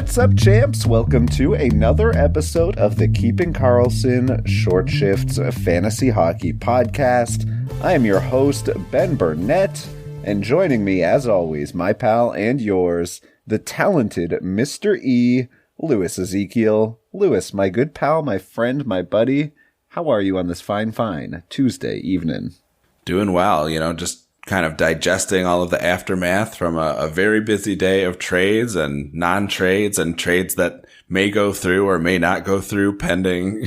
What's up, champs? Welcome to another episode of the Keeping Karlsson Short Shifts Fantasy Hockey Podcast. I am your host, Ben Burnett, and joining me, as always, my pal and yours, the talented Mr. E, Louis Ezekiel. Louis, my good pal, my friend, my buddy, how are you on this fine Tuesday evening? Doing well, just kind of digesting all of the aftermath from a very busy day of trades and non-trades and trades that may go through or may not go through pending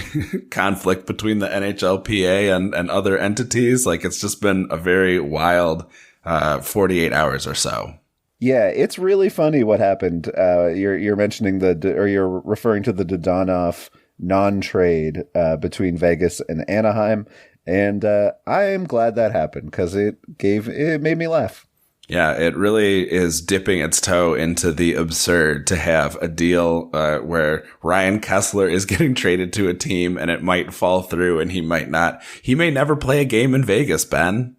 conflict between the NHLPA and other entities. Like, it's just been a very wild 48 hours or so. Yeah, it's really funny what happened. You're mentioning you're referring to the Dodonov non-trade between Vegas and Anaheim. And I am glad that happened because it made me laugh. Yeah, it really is dipping its toe into the absurd to have a deal where Ryan Kessler is getting traded to a team and it might fall through and he may never play a game in Vegas, Ben.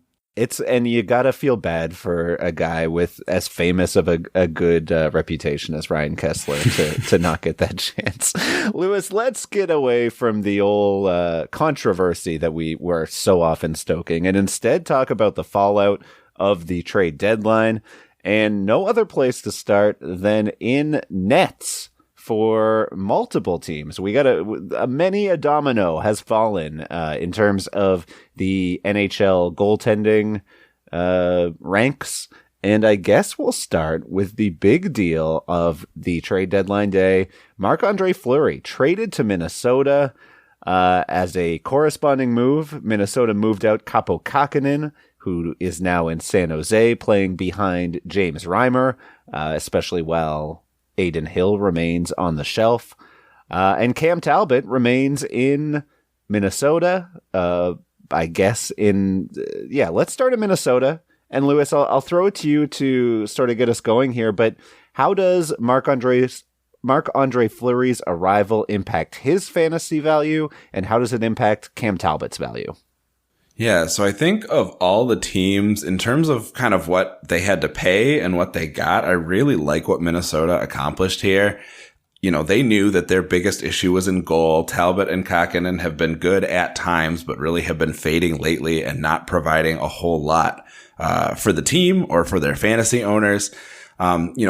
And you gotta feel bad for a guy with as famous of a good reputation as Ryan Kessler to not get that chance. Louis, let's get away from the old controversy that we were so often stoking and instead talk about the fallout of the trade deadline. And no other place to start than in nets for multiple teams. We got many a domino has fallen in terms of the NHL goaltending ranks. And I guess we'll start with the big deal of the trade deadline day. Marc-Andre Fleury traded to Minnesota as a corresponding move. Minnesota moved out Kaapo Kähkönen, who is now in San Jose playing behind James Reimer, especially while Adin Hill remains on the shelf. And Cam Talbot remains in Minnesota. I guess let's start in Minnesota. And Louis, I'll throw it to you to sort of get us going here. But how does Marc-Andre Fleury's arrival impact his fantasy value? And how does it impact Cam Talbot's value? Yeah, so I think of all the teams, in terms of kind of what they had to pay and what they got, I really like what Minnesota accomplished here. They knew that their biggest issue was in goal. Talbot and Kähkönen have been good at times, but really have been fading lately and not providing a whole lot for the team or for their fantasy owners.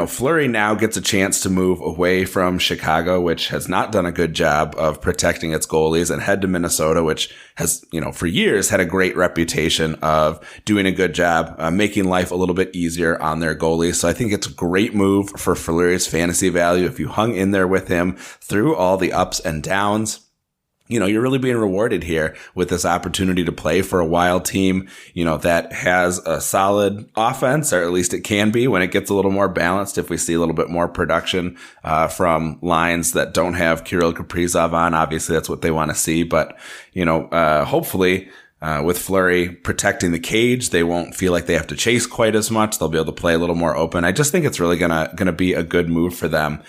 Fleury now gets a chance to move away from Chicago, which has not done a good job of protecting its goalies, and head to Minnesota, which has, for years had a great reputation of doing a good job, making life a little bit easier on their goalies. So I think it's a great move for Fleury's fantasy value. If you hung in there with him through all the ups and downs, you're really being rewarded here with this opportunity to play for a wild team, that has a solid offense, or at least it can be when it gets a little more balanced. If we see a little bit more production, from lines that don't have Kirill Kaprizov on, obviously that's what they want to see. But, hopefully, with Fleury protecting the cage, they won't feel like they have to chase quite as much. They'll be able to play a little more open. I just think it's really gonna be a good move for them.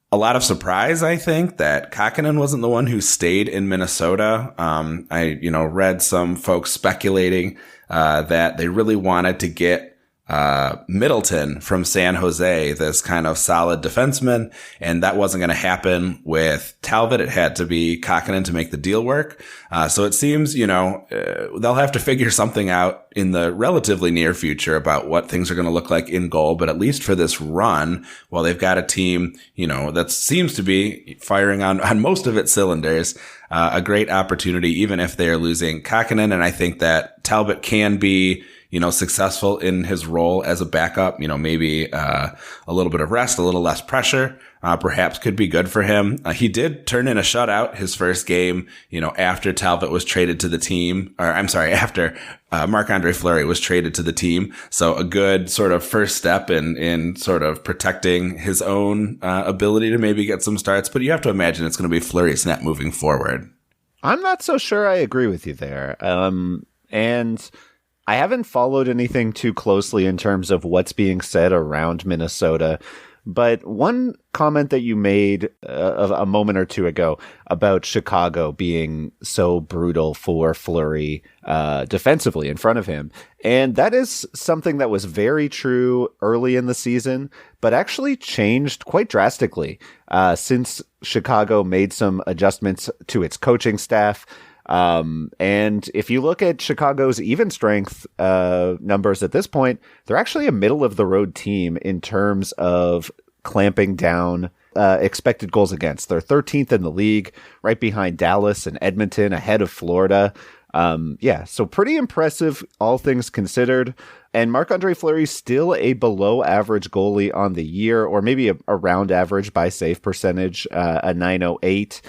A lot of surprise, I think, that Kähkönen wasn't the one who stayed in Minnesota. I read some folks speculating that they really wanted to get Middleton from San Jose, this kind of solid defenseman, and that wasn't going to happen with Talbot. It had to be Kähkönen to make the deal work. So it seems, they'll have to figure something out in the relatively near future about what things are going to look like in goal. But at least for this run, while they've got a team, that seems to be firing on most of its cylinders, a great opportunity, even if they are losing Kähkönen. And I think that Talbot can be, successful in his role as a backup, maybe a little bit of rest, a little less pressure, perhaps could be good for him. He did turn in a shutout his first game, after Talbot was traded to the team, after Marc-Andre Fleury was traded to the team. So a good sort of first step in sort of protecting his own ability to maybe get some starts. But you have to imagine it's going to be Fleury's net moving forward. I'm not so sure I agree with you there. And I haven't followed anything too closely in terms of what's being said around Minnesota, But one comment that you made a moment or two ago about Chicago being so brutal for Fleury defensively in front of him, and that is something that was very true early in the season, but actually changed quite drastically since Chicago made some adjustments to its coaching staff. And if you look at Chicago's even strength numbers at this point, they're actually a middle of the road team in terms of clamping down expected goals against. They're 13th in the league, right behind Dallas and Edmonton, ahead of Florida. So pretty impressive, all things considered. And Marc-Andre Fleury's still a below average goalie on the year, or maybe around average by save percentage, a 908.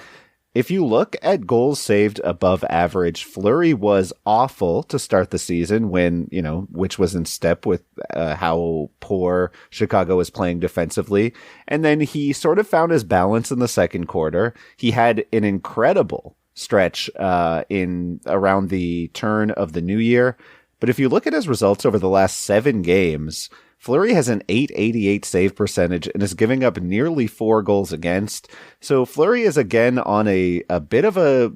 If you look at goals saved above average, Fleury was awful to start the season which was in step with how poor Chicago was playing defensively. And then he sort of found his balance in the second quarter. He had an incredible stretch in around the turn of the new year. But if you look at his results over the last 7 games, Fleury has an .888 save percentage and is giving up nearly 4 goals against. So Fleury is again on a bit of a...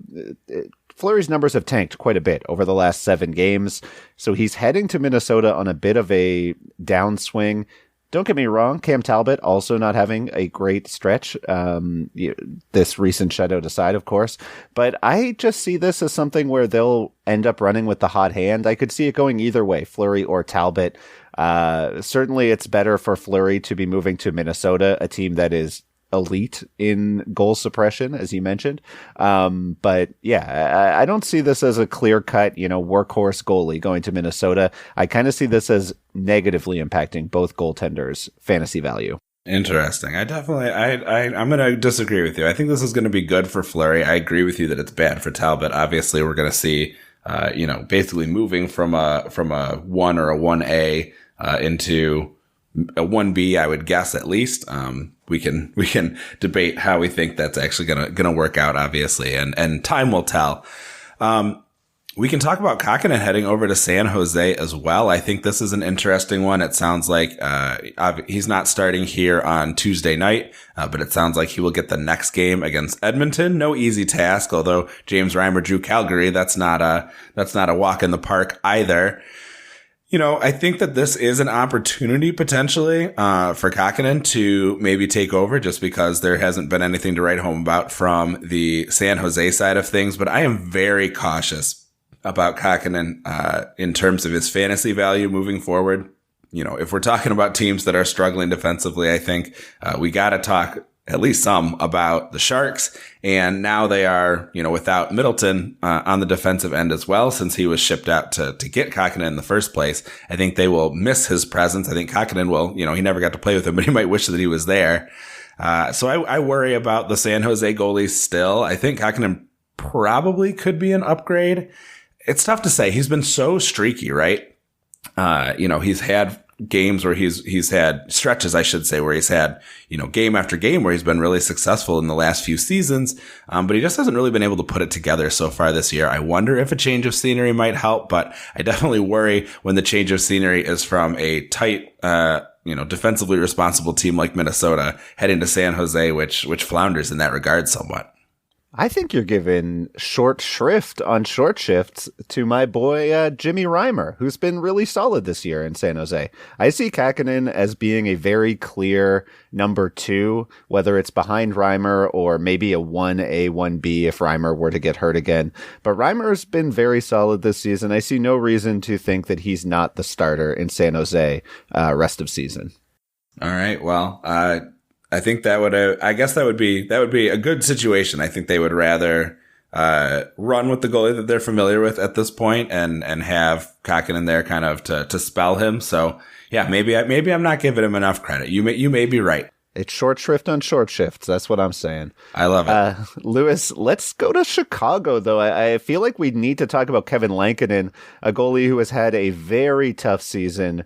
Fleury's numbers have tanked quite a bit over the last 7 games. So he's heading to Minnesota on a bit of a downswing. Don't get me wrong, Cam Talbot also not having a great stretch, this recent shutout aside, of course. But I just see this as something where they'll end up running with the hot hand. I could see it going either way, Fleury or Talbot. Certainly it's better for Fleury to be moving to Minnesota, a team that is elite in goal suppression, as you mentioned. But yeah, I don't see this as a clear-cut, workhorse goalie going to Minnesota. I kind of see this as negatively impacting both goaltenders' fantasy value. Interesting. I'm going to disagree with you. I think this is going to be good for Fleury. I agree with you that it's bad for Talbot. Obviously, we're going to see, basically moving from a 1 or a 1A into a 1B, I would guess at least. We can debate how we think that's actually gonna work out, obviously, and time will tell. We can talk about Lankinen heading over to San Jose as well. I think this is an interesting one. It sounds like he's not starting here on Tuesday night, but it sounds like he will get the next game against Edmonton. No easy task, although James Reimer drew Calgary. That's not a walk in the park either. I think that this is an opportunity potentially for Lankinen to maybe take over, just because there hasn't been anything to write home about from the San Jose side of things. But I am very cautious about Lankinen in terms of his fantasy value moving forward. If we're talking about teams that are struggling defensively, I think we got to talk at least some about the Sharks. And now they are, without Middleton on the defensive end as well, since he was shipped out to get Lankinen in the first place. I think they will miss his presence. I think Lankinen will, he never got to play with him, but he might wish that he was there. So I worry about the San Jose goalies still. I think Lankinen probably could be an upgrade. It's tough to say. He's been so streaky, right? He's had games where he's had stretches, I should say, where he's had, game after game where he's been really successful in the last few seasons. But he just hasn't really been able to put it together so far this year. I wonder if a change of scenery might help, but I definitely worry when the change of scenery is from a tight, defensively responsible team like Minnesota heading to San Jose, which flounders in that regard somewhat. I think you're giving short shrift on short shifts to my boy Jimmy Reimer, who's been really solid this year in San Jose. I see Lankinen as being a very clear number 2, whether it's behind Reimer or maybe a 1A, 1B if Reimer were to get hurt again. But Reimer's been very solid this season. I see no reason to think that he's not the starter in San Jose rest of season. All right. Well, I think that would be a good situation. I think they would rather run with the goalie that they're familiar with at this point and have Lankinen there kind of to spell him. So yeah, maybe I'm not giving him enough credit. You may be right. It's short shrift on short shifts. That's what I'm saying. I love it. Lewis, let's go to Chicago, though. I feel like we need to talk about Kevin Lankinen, a goalie who has had a very tough season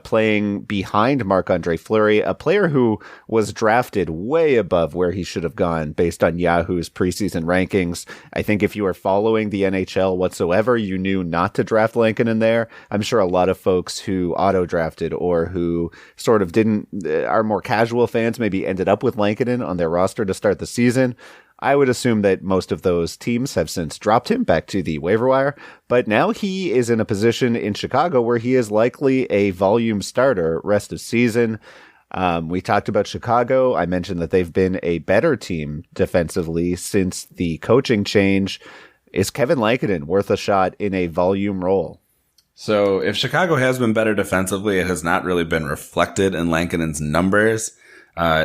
playing behind Marc-Andre Fleury, a player who was drafted way above where he should have gone based on Yahoo's preseason rankings. I think if you are following the NHL whatsoever, you knew not to draft Lankinen there. I'm sure a lot of folks who auto-drafted or who sort of are more casual fans maybe ended up with Lankinen on their roster to start the season. I would assume that most of those teams have since dropped him back to the waiver wire, but now he is in a position in Chicago where he is likely a volume starter rest of season. We talked about Chicago. I mentioned that they've been a better team defensively since the coaching change. Is Kevin Lankinen worth a shot in a volume role? So if Chicago has been better defensively, it has not really been reflected in Lankinen's numbers.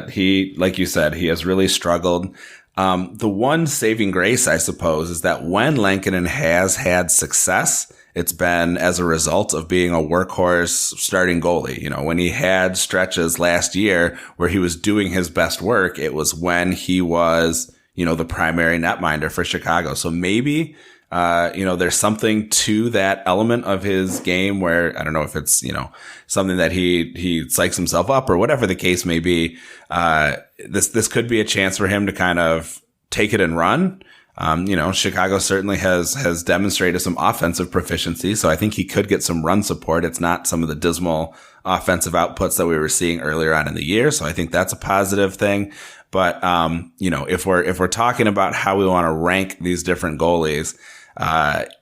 He, like you said, he has really struggled. The one saving grace, I suppose, is that when Lankinen has had success, it's been as a result of being a workhorse starting goalie. You know, when he had stretches last year where he was doing his best work, it was when he was, you know, the primary netminder for Chicago. So maybe, there's something to that element of his game where, I don't know if it's, something that he psychs himself up or whatever the case may be. This could be a chance for him to kind of take it and run. Chicago certainly has demonstrated some offensive proficiency, so I think he could get some run support. It's not some of the dismal offensive outputs that we were seeing earlier on in the year, so I think that's a positive thing. But, if we're talking about how we want to rank these different goalies,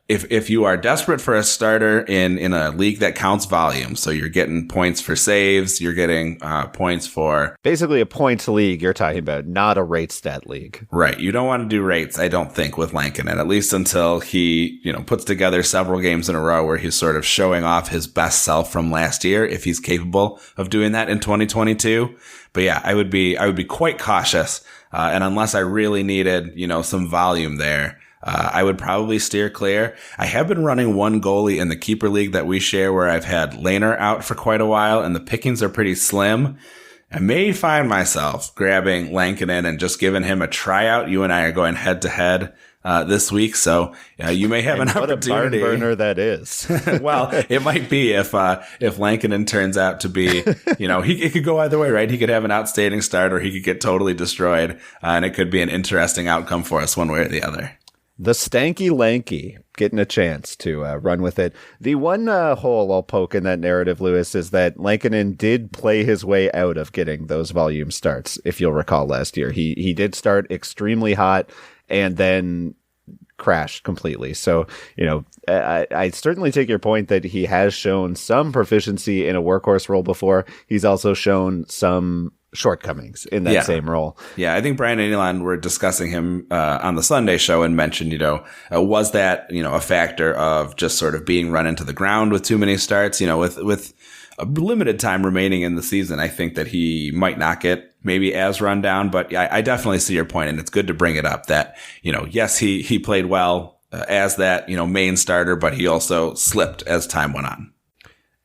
if you are desperate for a starter in a league that counts volume, so you're getting points for saves, you're getting points for basically a points league you're talking about, not a rate stat league. Right. You don't want to do rates, I don't think, with Lankinen, at least until he, puts together several games in a row where he's sort of showing off his best self from last year, if he's capable of doing that in 2022. But yeah, I would be quite cautious. And unless I really needed, some volume there, I would probably steer clear. I have been running one goalie in the keeper league that we share where I've had Lehner out for quite a while and the pickings are pretty slim. I may find myself grabbing Lankinen and just giving him a tryout. You and I are going head to head this week, so you may have an opportunity. What a barn burner that is. Well, it might be if Lankinen turns out to be, it could go either way, right? He could have an outstanding start or he could get totally destroyed, and it could be an interesting outcome for us one way or the other. The stanky lanky getting a chance to run with it. The one hole I'll poke in that narrative, Lewis, is that Lankinen did play his way out of getting those volume starts. If you'll recall last year, he did start extremely hot and then crashed completely. So, I certainly take your point that he has shown some proficiency in a workhorse role before. He's also shown some shortcomings in that same role. Yeah, I think Brian and Elon were discussing him on the Sunday show and mentioned, was that, a factor of just sort of being run into the ground with too many starts, with a limited time remaining in the season. I think that he might not get maybe as run down, but I definitely see your point, and it's good to bring it up that, yes, he played well as that, main starter, but he also slipped as time went on.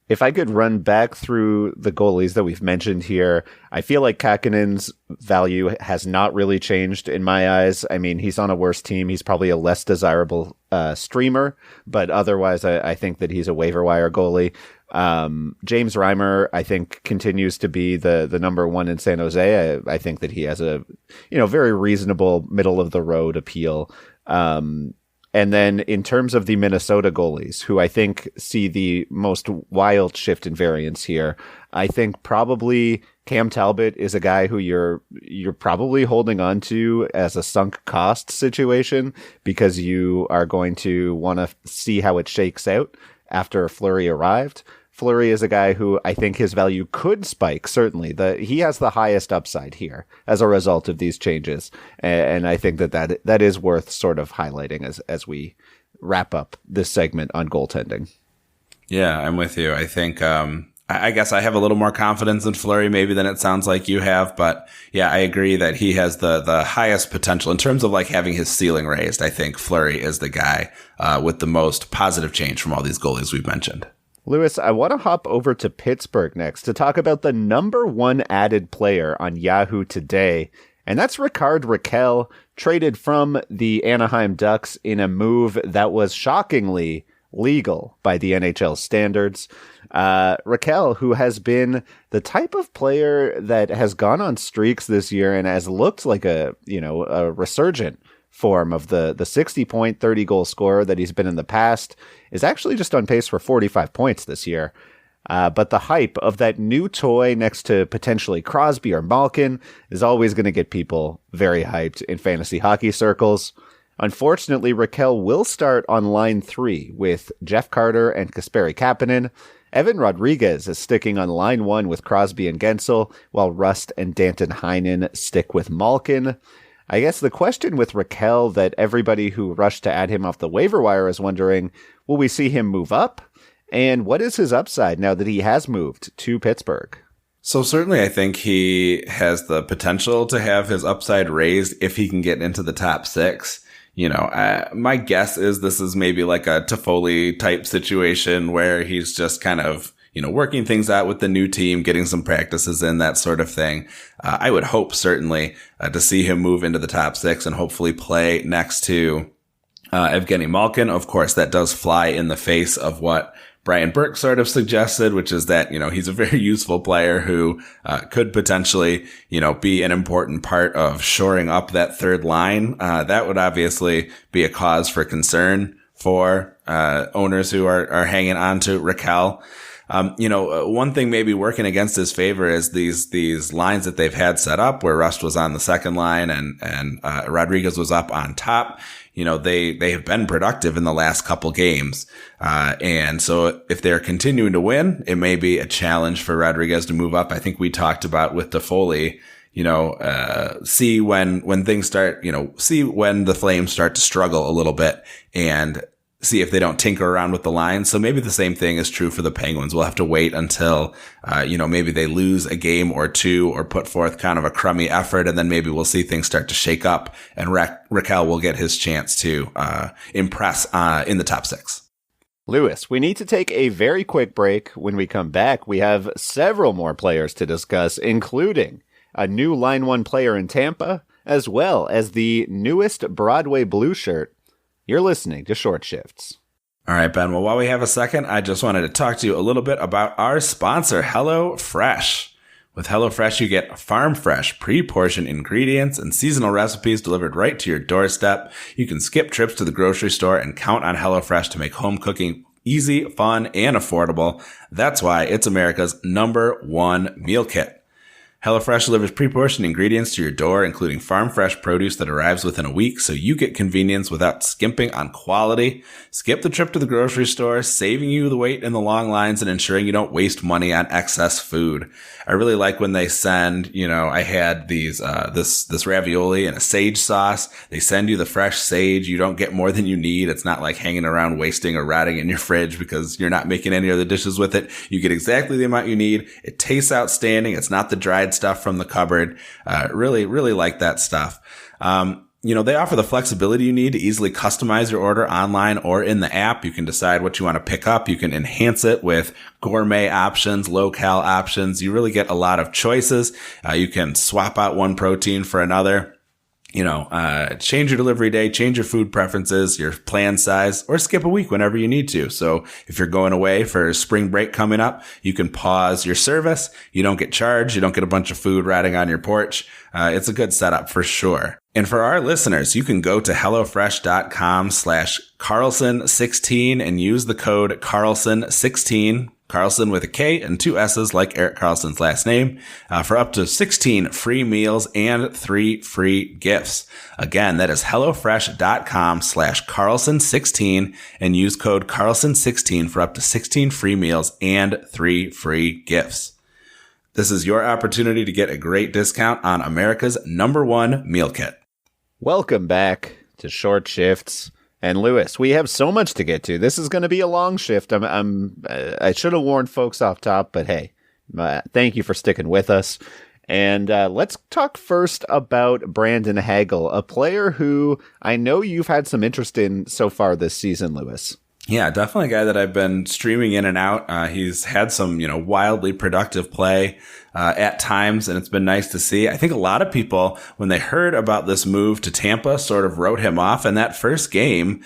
If I could run back through the goalies that we've mentioned here, I feel like Kakinen's value has not really changed in my eyes. I mean, he's on a worse team. He's probably a less desirable streamer, but otherwise I think that he's a waiver wire goalie. James Reimer, I think, continues to be the number one in San Jose. I think that he has a, very reasonable middle of the road appeal. And then in terms of the Minnesota goalies, who I think see the most wild shift in variance here, I think probably Cam Talbot is a guy who you're probably holding on to as a sunk cost situation because you are going to want to see how it shakes out after Fleury arrived. Fleury is a guy who I think his value could spike, certainly. He has the highest upside here as a result of these changes. And I think that is worth sort of highlighting as we wrap up this segment on goaltending. Yeah, I'm with you. I think, I guess I have a little more confidence in Fleury maybe than it sounds like you have. But yeah, I agree that he has the highest potential in terms of like having his ceiling raised. I think Fleury is the guy with the most positive change from all these goalies we've mentioned. Lewis, I want to hop over to Pittsburgh next to talk about the number one added player on Yahoo today, and that's Rakell, traded from the Anaheim Ducks in a move that was shockingly legal by the NHL standards. Rakell, who has been the type of player that has gone on streaks this year and has looked like a resurgent form of the 60-point, 30-goal scorer that he's been in the past, is actually just on pace for 45 points this year. But the hype of that new toy next to potentially Crosby or Malkin is always going to get people very hyped in fantasy hockey circles. Unfortunately, Rakell will start on line 3 with Jeff Carter and Kasperi Kapanen. Evan Rodriguez is sticking on line 1 with Crosby and Gensel, while Rust and Danton Heinen stick with Malkin. I guess the question with Rakell that everybody who rushed to add him off the waiver wire is wondering, will we see him move up? And what is his upside now that he has moved to Pittsburgh? So certainly I think he has the potential to have his upside raised if he can get into the top 6. My guess is this is maybe like a Toffoli type situation where he's just kind of, working things out with the new team, getting some practices in, that sort of thing. I would hope certainly to see him move into the top 6 and hopefully play next to Evgeny Malkin. Of course, that does fly in the face of what Brian Burke sort of suggested, which is that, he's a very useful player who could potentially, be an important part of shoring up that third line. That would obviously be a cause for concern for owners who are hanging on to Rakell. One thing maybe working against his favor is these lines that they've had set up where Rust was on the second line and Rodriguez was up on top. They have been productive in the last couple games. And so if they're continuing to win, it may be a challenge for Rodriguez to move up. I think we talked about with Toffoli, see when things start, see when the Flames start to struggle a little bit and see if they don't tinker around with the lines. So maybe the same thing is true for the Penguins. We'll have to wait until, maybe they lose a game or two or put forth kind of a crummy effort. And then maybe we'll see things start to shake up and Rakell will get his chance to impress in the top 6. Lewis, we need to take a very quick break. When we come back, we have several more players to discuss, including a new line 1 player in Tampa, as well as the newest Broadway blue shirt. You're listening to Short Shifts. All right, Ben. Well, while we have a second, I just wanted to talk to you a little bit about our sponsor, HelloFresh. With HelloFresh, you get farm-fresh, pre-portioned ingredients and seasonal recipes delivered right to your doorstep. You can skip trips to the grocery store and count on HelloFresh to make home cooking easy, fun, and affordable. That's why it's America's #1 meal kit. HelloFresh delivers pre-portioned ingredients to your door, including farm-fresh produce that arrives within a week, so you get convenience without skimping on quality. Skip the trip to the grocery store, saving you the wait in the long lines and ensuring you don't waste money on excess food. I really like when they send, I had these this ravioli and a sage sauce. They send you the fresh sage. You don't get more than you need. It's not like hanging around wasting or rotting in your fridge because you're not making any other dishes with it. You get exactly the amount you need. It tastes outstanding. It's not the dried stuff from the cupboard. Really, really like that stuff. They offer the flexibility you need to easily customize your order online or in the app. You can decide what you want to pick up. You can enhance it with gourmet options, low-cal options. You really get a lot of choices. You can swap out one protein for another. Change your delivery day, change your food preferences, your plan size, or skip a week whenever you need to. So if you're going away for spring break coming up, you can pause your service. You don't get charged. You don't get a bunch of food rotting on your porch. It's a good setup for sure. And for our listeners, you can go to HelloFresh.com/Carlson16 and use the code Carlson16, Carlson with a K and 2 S's like Eric Carlson's last name, for up to 16 free meals and 3 free gifts. Again, that is HelloFresh.com/Carlson16 and use code Carlson16 for up to 16 free meals and 3 free gifts. This is your opportunity to get a great discount on America's #1 meal kit. Welcome back to Short Shifts. And Lewis, we have so much to get to. This is going to be a long shift. I should have warned folks off top, but hey, thank you for sticking with us. And let's talk first about Brandon Hagel, a player who I know you've had some interest in so far this season, Lewis. Yeah, definitely a guy that I've been streaming in and out. He's had some, wildly productive play at times, and it's been nice to see. I think a lot of people, when they heard about this move to Tampa, sort of wrote him off, and that first game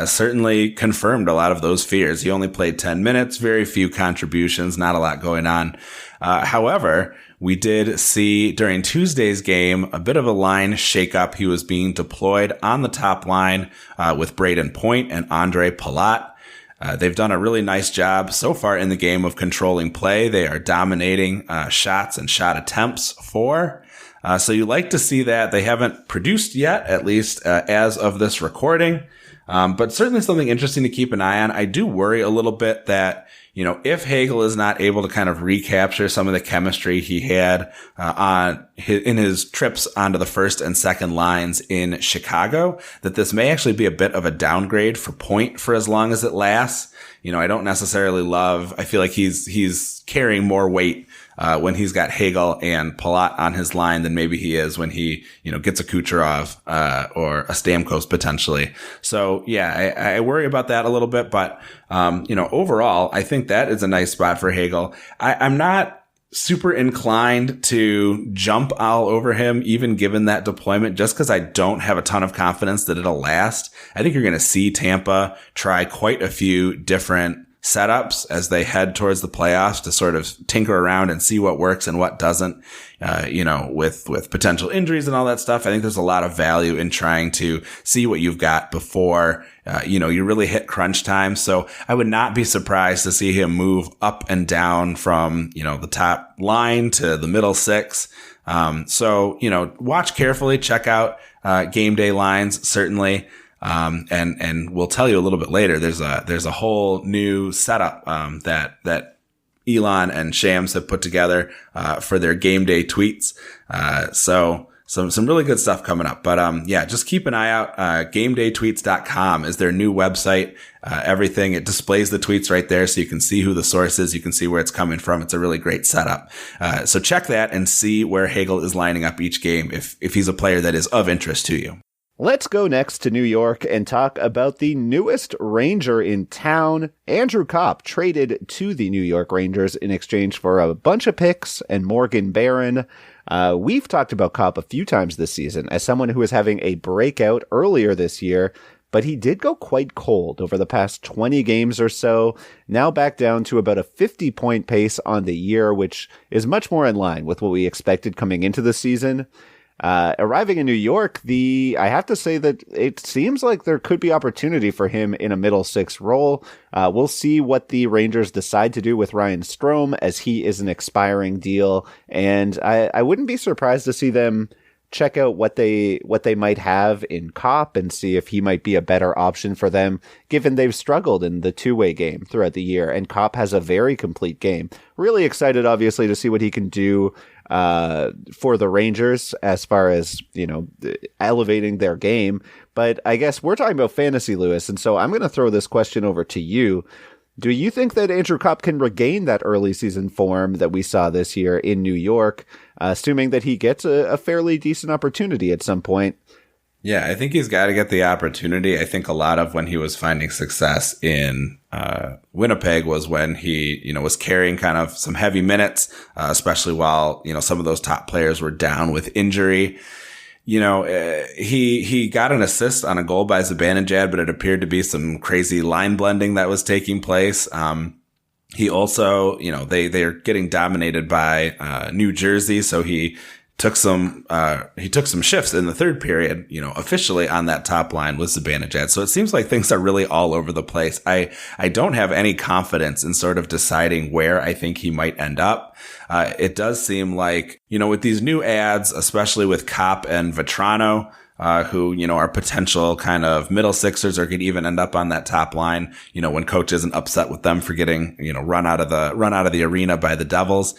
certainly confirmed a lot of those fears. He only played 10 minutes, very few contributions, not a lot going on. However, we did see during Tuesday's game a bit of a line shakeup. He was being deployed on the top line with Braden Point and Andre Palat. They've done a really nice job so far in the game of controlling play. They are dominating shots and shot attempts for. So you like to see that. They haven't produced yet, at least as of this recording. But certainly something interesting to keep an eye on. I do worry a little bit that, if Hagel is not able to kind of recapture some of the chemistry he had in his trips onto the first and second lines in Chicago, that this may actually be a bit of a downgrade for Point for as long as it lasts. I don't necessarily I feel like he's carrying more weight when he's got Hagel and Palat on his line than maybe he is when he, gets a Kucherov or a Stamkos potentially. So yeah, I worry about that a little bit, but overall, I think that is a nice spot for Hagel. I'm not super inclined to jump all over him, even given that deployment, just because I don't have a ton of confidence that it'll last. I think you're going to see Tampa try quite a few different setups as they head towards the playoffs to sort of tinker around and see what works and what doesn't, with potential injuries and all that stuff. I think there's a lot of value in trying to see what you've got before, you really hit crunch time. So I would not be surprised to see him move up and down from, the top line to the middle six. So watch carefully, check out, game day lines, certainly. And we'll tell you a little bit later. There's a whole new setup that Elon and Shams have put together for their game day tweets. So some really good stuff coming up. But just keep an eye out. GameDayTweets.com is their new website. Everything, it displays the tweets right there, so you can see who the source is. You can see where it's coming from. It's a really great setup. So check that and see where Hagel is lining up each game if he's a player that is of interest to you. Let's go next to New York and talk about the newest Ranger in town. Andrew Copp traded to the New York Rangers in exchange for a bunch of picks and Morgan Barron. We've talked about Copp a few times this season as someone who was having a breakout earlier this year, but he did go quite cold over the past 20 games or so, now back down to about a 50-point pace on the year, which is much more in line with what we expected coming into the season. Arriving in New York, I have to say that it seems like there could be opportunity for him in a middle six role. We'll see what the Rangers decide to do with Ryan Strome, as he is an expiring deal, and I wouldn't be surprised to see them check out what they might have in Copp and see if he might be a better option for them, given they've struggled in the two-way game throughout the year, and Copp has a very complete game. Really excited, obviously, to see what he can do for the Rangers as far as, elevating their game. But I guess we're talking about fantasy, Lewis, and so I'm going to throw this question over to you. Do you think that Andrew Copp can regain that early season form that we saw this year in New York, assuming that he gets a fairly decent opportunity at some point? Yeah, I think he's got to get the opportunity. I think a lot of when he was finding success in Winnipeg was when he, was carrying kind of some heavy minutes, especially while, some of those top players were down with injury. He got an assist on a goal by Zibanejad, but it appeared to be some crazy line blending that was taking place. He also, they're getting dominated by New Jersey, so he took some shifts in the third period, officially on that top line with Zibanejad. So it seems like things are really all over the place. I don't have any confidence in sort of deciding where I think he might end up. It does seem like, with these new ads, especially with Copp and Vetrano, who, are potential kind of middle sixers or could even end up on that top line, when coach isn't upset with them for getting, run out of the arena by the Devils.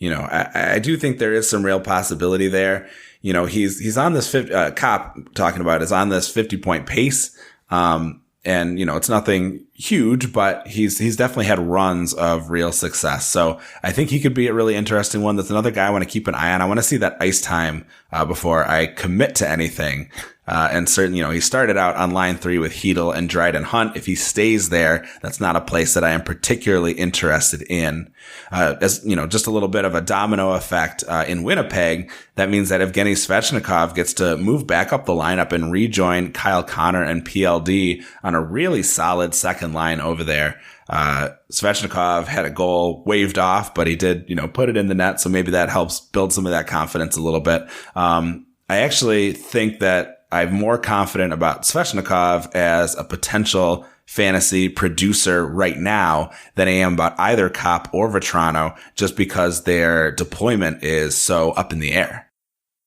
I do think there is some real possibility there. He's on this Copp talking about is on this 50-point pace. And, it's nothing huge, but he's definitely had runs of real success. So I think he could be a really interesting one. That's another guy I want to keep an eye on. I want to see that ice time before I commit to anything. And certainly, he started out on line 3 with Hedel and Dryden Hunt. If he stays there, that's not a place that I am particularly interested in. As just a little bit of a domino effect in Winnipeg, that means that Evgeny Svechnikov gets to move back up the lineup and rejoin Kyle Connor and PLD on a really solid second line over there. Svechnikov had a goal waved off, but he did, put it in the net. So maybe that helps build some of that confidence a little bit. I actually think that I'm more confident about Svechnikov as a potential fantasy producer right now than I am about either Copp or Vetrano, just because their deployment is so up in the air.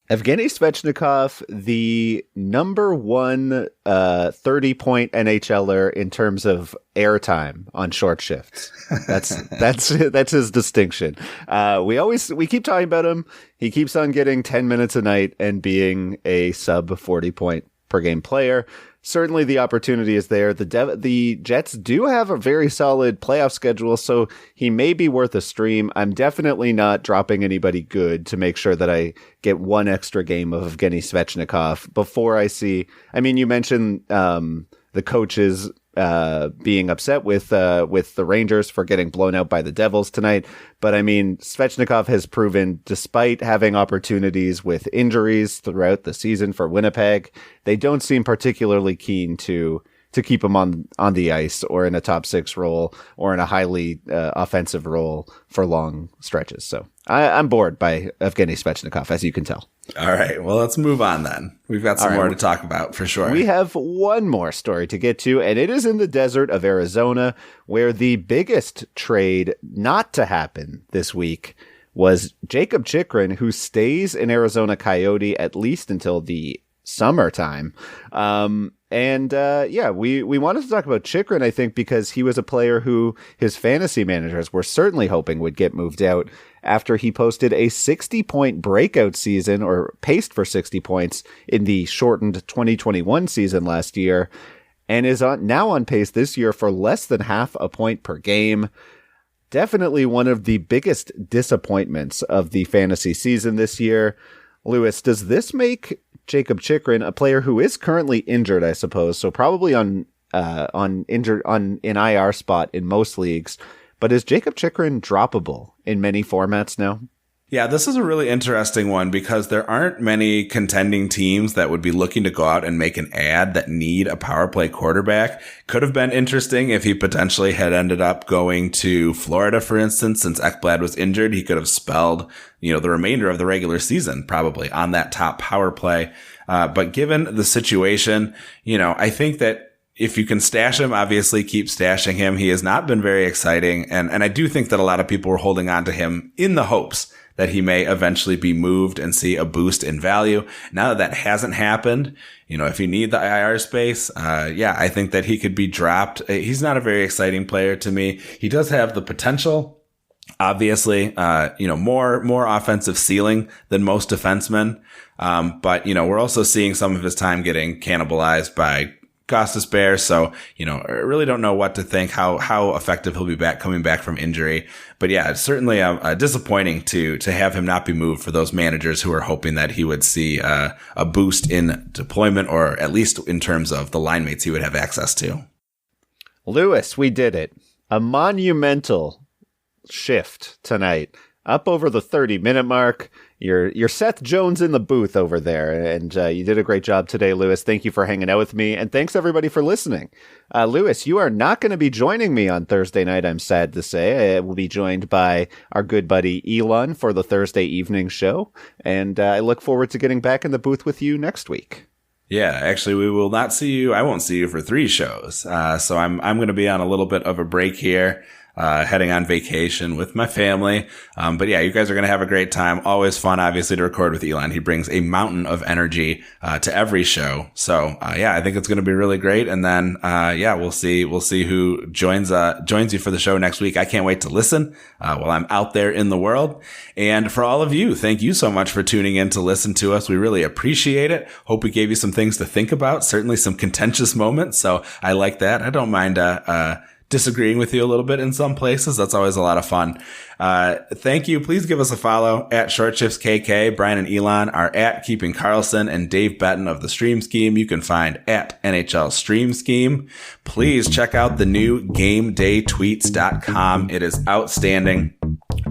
Evgeny Svechnikov, the number one 30-point NHLer in terms of airtime on short shifts. That's his distinction. We keep talking about him. He keeps on getting 10 minutes a night and being a sub 40-point per game player. Certainly the opportunity is there. The Jets do have a very solid playoff schedule, so he may be worth a stream. I'm definitely not dropping anybody good to make sure that I get one extra game of Evgeny Svechnikov before I see. I mean, you mentioned the coaches being upset with the Rangers for getting blown out by the Devils tonight. But I mean, Svechnikov has proven, despite having opportunities with injuries throughout the season for Winnipeg, they don't seem particularly keen to keep him on the ice or in a top 6 role or in a highly offensive role for long stretches. So I'm bored by Evgeny Svechnikov, as you can tell. All right. Well, let's move on then. We've got some more to talk about for sure. We have one more story to get to, and it is in the desert of Arizona, where the biggest trade not to happen this week was Jacob Chychrun, who stays in Arizona Coyote at least until the summertime. We wanted to talk about Chychrun, I think, because he was a player who his fantasy managers were certainly hoping would get moved out after he posted a 60-point breakout season, or paced for 60 points in the shortened 2021 season last year, and is now on pace this year for less than half a point per game. Definitely one of the biggest disappointments of the fantasy season this year. Lewis, does this make Jacob Chychrun, a player who is currently injured, I suppose, so probably in IR spot in most leagues, but is Jacob Chychrun droppable in many formats now? Yeah, this is a really interesting one because there aren't many contending teams that would be looking to go out and make an ad that need a power play quarterback. Could have been interesting if he potentially had ended up going to Florida, for instance, since Ekblad was injured. He could have spelled, the remainder of the regular season probably on that top power play. But given the situation, I think that if you can stash him, obviously keep stashing him. He has not been very exciting. And I do think that a lot of people were holding on to him in the hopes that he may eventually be moved and see a boost in value. Now that hasn't happened, if you need the IR space, I think that he could be dropped. He's not a very exciting player to me. He does have the potential, obviously, more offensive ceiling than most defensemen. But we're also seeing some of his time getting cannibalized by Costas Bear. So, I really don't know what to think, how effective he'll be coming back from injury. But yeah, it's certainly disappointing to have him not be moved for those managers who are hoping that he would see a boost in deployment, or at least in terms of the line mates he would have access to. Lewis, we did it. A monumental shift tonight. Up over the 30-minute mark. You're Seth Jones in the booth over there, and you did a great job today, Lewis. Thank you for hanging out with me, and thanks everybody for listening. Lewis, you are not going to be joining me on Thursday night, I'm sad to say. I will be joined by our good buddy Elon for the Thursday evening show, and I look forward to getting back in the booth with you next week. Yeah, actually, we will not see you. I won't see you for 3 shows, so I'm going to be on a little bit of a break here. heading on vacation with my family. But yeah, you guys are going to have a great time. Always fun, obviously, to record with Elon. He brings a mountain of energy to every show. So yeah, I think it's going to be really great. And then yeah, we'll see who joins you for the show next week. I can't wait to listen while I'm out there in the world. And for all of you, thank you so much for tuning in to listen to us. We really appreciate it. Hope we gave you some things to think about, certainly some contentious moments. So I like that. I don't mind disagreeing with you a little bit in some places. That's always a lot of fun. Thank you. Please give us a follow at Short Shifts KK. Brian and Elon are at Keeping Carlson, and Dave Betton of the Stream Scheme you can find at NHL Stream Scheme. Please check out the new GameDayTweets.com. It is outstanding.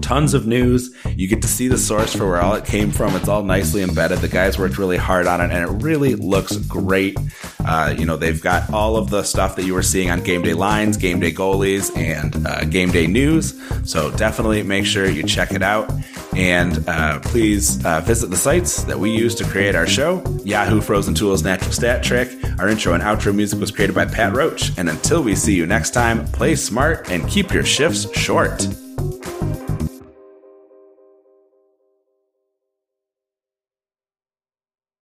Tons of news. You get to see the source for where all it came from. It's all nicely embedded. The guys worked really hard on it, and it really looks great. They've got all of the stuff that you were seeing on Game Day Lines, Game Day Goalies, and Game Day News. So definitely make sure you check it out. And please visit the sites that we use to create our show. Yahoo Frozen Tools Natural Stat Trick. Our intro and outro music was created by Pat Roach. And until we see you next time, play smart and keep your shifts short.